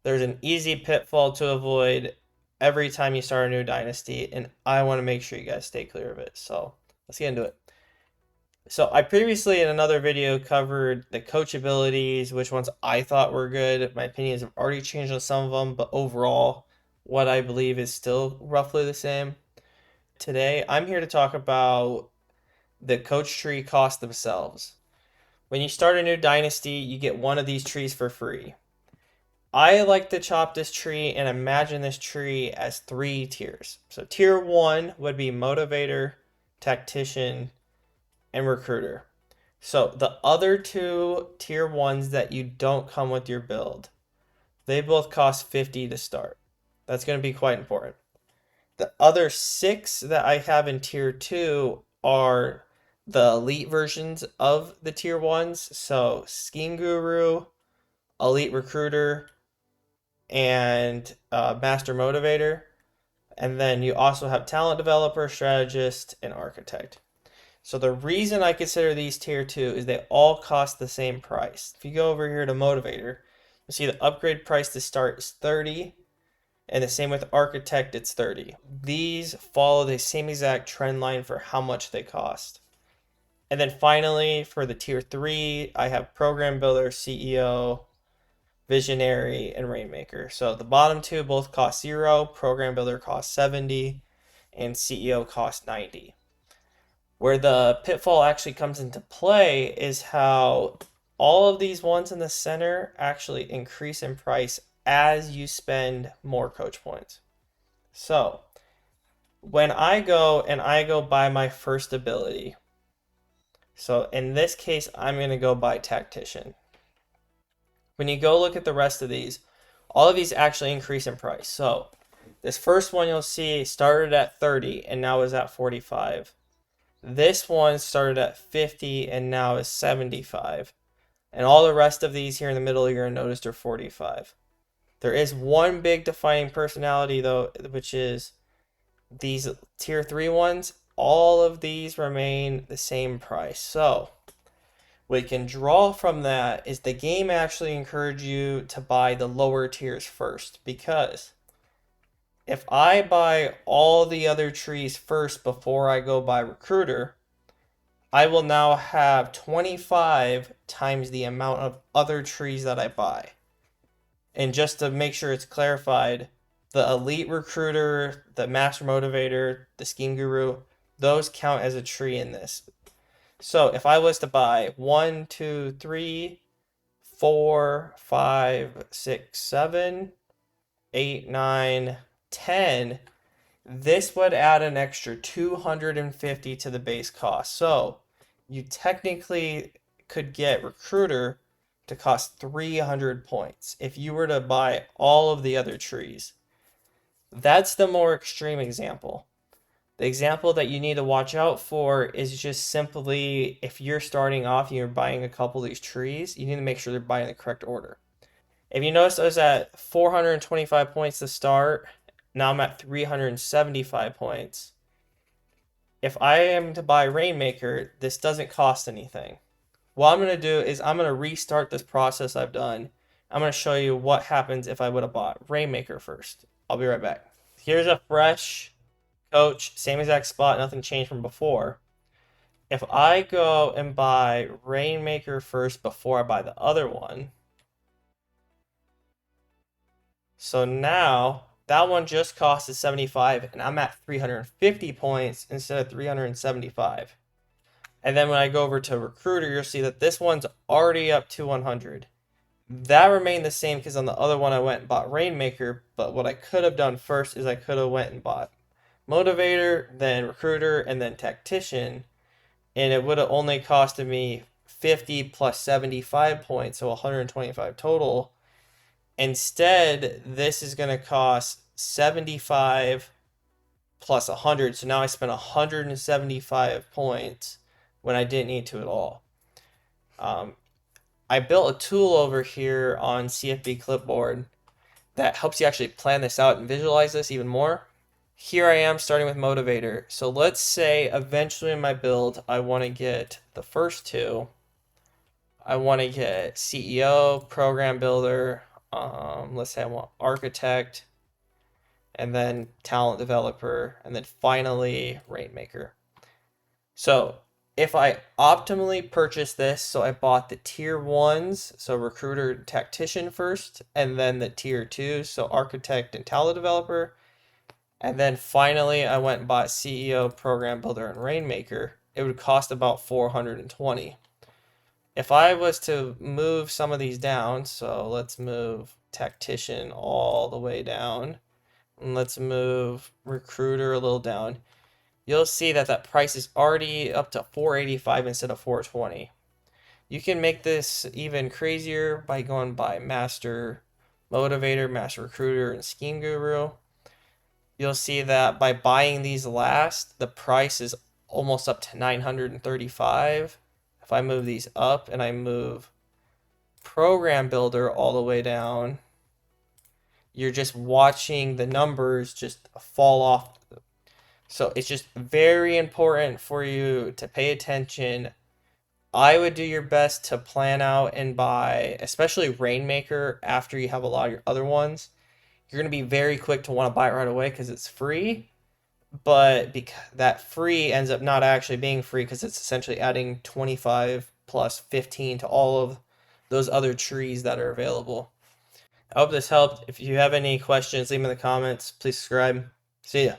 There's an easy pitfall to avoid every time you start a new dynasty, and I want to make sure you guys stay clear of it. So let's get into it. So I previously in another video covered the coach abilities, which ones I thought were good. My opinions have already changed on some of them, but overall, what I believe is still roughly the same. Today, I'm here to talk about the coach tree costs themselves. When you start a new dynasty, you get one of these trees for free. I like to chop this tree and imagine this tree as three tiers. So tier one would be motivator, tactician, and recruiter. So the other two tier ones that you don't come with your build, they both cost 50 to start. That's going to be quite important. The other six that I have in tier two are the elite versions of the tier ones. So Scheme Guru, Elite Recruiter, and Master Motivator. And then you also have Talent Developer, Strategist, and Architect. So the reason I consider these tier two is they all cost the same price. If you go over here to Motivator, you'll see the upgrade price to start is 30, and the same with Architect, it's 30. These follow the same exact trend line for how much they cost. And then finally, for the tier 3, I have Program Builder, CEO, Visionary, and Rainmaker. So the bottom two both cost 0, Program Builder costs 70, and CEO costs 90. Where the pitfall actually comes into play is how all of these ones in the center actually increase in price as you spend more coach points. So when I go buy my first ability, so in this case, I'm going to go buy Tactician. When you go look at the rest of these, all of these actually increase in price. So this first one you'll see started at 30 and now is at 45. This one started at 50 and now is 75. And all the rest of these here in the middle you're going to notice are 45. There is one big defining personality though, which is these tier 3 ones. All of these remain the same price. So what you can draw from that is the game actually encourages you to buy the lower tiers first, because if I buy all the other trees first before I go buy Recruiter, I will now have 25 times the amount of other trees that I buy. And just to make sure it's clarified, the Elite Recruiter, the Master Motivator, the Scheme Guru, those count as a tree in this. So if I was to buy 1, 2, 3, 4, 5, 6, 7, 8, 9, 10, this would add an extra 250 to the base cost. So you technically could get Recruiter to cost 300 points if you were to buy all of the other trees. That's the more extreme example. The example that you need to watch out for is just simply if you're starting off and you're buying a couple of these trees, you need to make sure they're buying the correct order. If you notice, I was at 425 points to start. Now I'm at 375 points. If I am to buy Rainmaker, this doesn't cost anything. What I'm going to do is I'm going to restart this process I've done. I'm going to show you what happens if I would have bought Rainmaker first. I'll be right back. Here's a fresh coach, same exact spot, nothing changed from before. If I go and buy Rainmaker first before I buy the other one, so now that one just costed 75 and I'm at 350 points instead of 375. And then when I go over to Recruiter, you'll see that this one's already up to 100. That remained the same because on the other one I went and bought Rainmaker, but what I could have done first is I could have went and bought Motivator, then Recruiter, and then Tactician, and it would have only costed me 50 plus 75 points, so 125 total. Instead, this is going to cost 75 plus 100, so now I spent 175 points when I didn't need to at all. I built a tool over here on CFB Clipboard that helps you actually plan this out and visualize this even more. Here I am starting with Motivator. So let's say eventually in my build, I want to get the first two. I want to get CEO, Program Builder, let's say I want architect, and then talent developer, and then finally rainmaker. So if I optimally purchase this, so I bought the tier ones, so recruiter and tactician first, and then the tier two, so architect and talent developer, and then finally I went and bought CEO, program builder, and rainmaker, it would cost about 420. If I was to move some of these down, so let's move tactician all the way down, and let's move recruiter a little down, you'll see that that price is already up to 485 instead of 420. You can make this even crazier by going by master motivator, master recruiter, and scheme guru. You'll see that by buying these last, the price is almost up to 935. If I move these up and I move program builder all the way down, you're just watching the numbers just fall off. So it's just very important for you to pay attention. I would do your best to plan out and buy, especially Rainmaker, after you have a lot of your other ones. You're going to be very quick to want to buy it right away because it's free, but because that free ends up not actually being free because it's essentially adding 25 plus 15 to all of those other trees that are available. I hope this helped. If you have any questions, leave them in the comments. Please subscribe. See ya.